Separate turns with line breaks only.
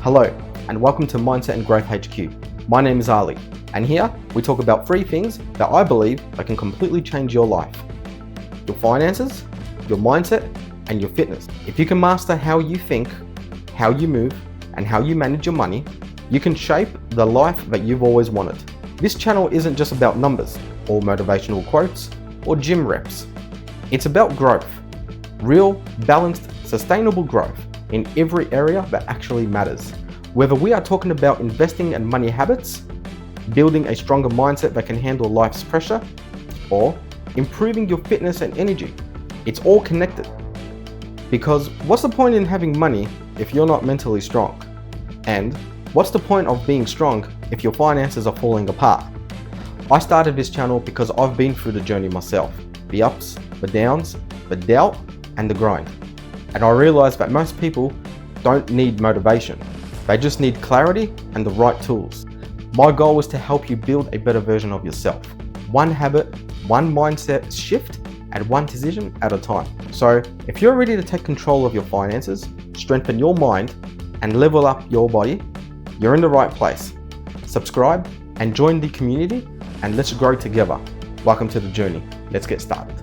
Hello, and welcome to Mindset and Growth HQ. My name is Ali, and here we talk about 3 things that I believe that can completely change your life: your finances, your mindset, and your fitness. If you can master how you think, how you move, and how you manage your money, you can shape the life that you've always wanted. This channel isn't just about numbers, or motivational quotes, or gym reps. It's about growth. Real, balanced, sustainable growth in every area that actually matters. Whether we are talking about investing and money habits, building a stronger mindset that can handle life's pressure, or improving your fitness and energy, it's all connected. Because what's the point in having money if you're not mentally strong? And what's the point of being strong if your finances are falling apart? I started this channel because I've been through the journey myself, the ups, the downs, the doubt, and the grind. And I realized that most people don't need motivation. They just need clarity and the right tools. My goal was to help you build a better version of yourself. One habit, one mindset shift, and one decision at a time. So if you're ready to take control of your finances, strengthen your mind, and level up your body, you're in the right place. Subscribe and join the community, and let's grow together. Welcome to the journey. Let's get started.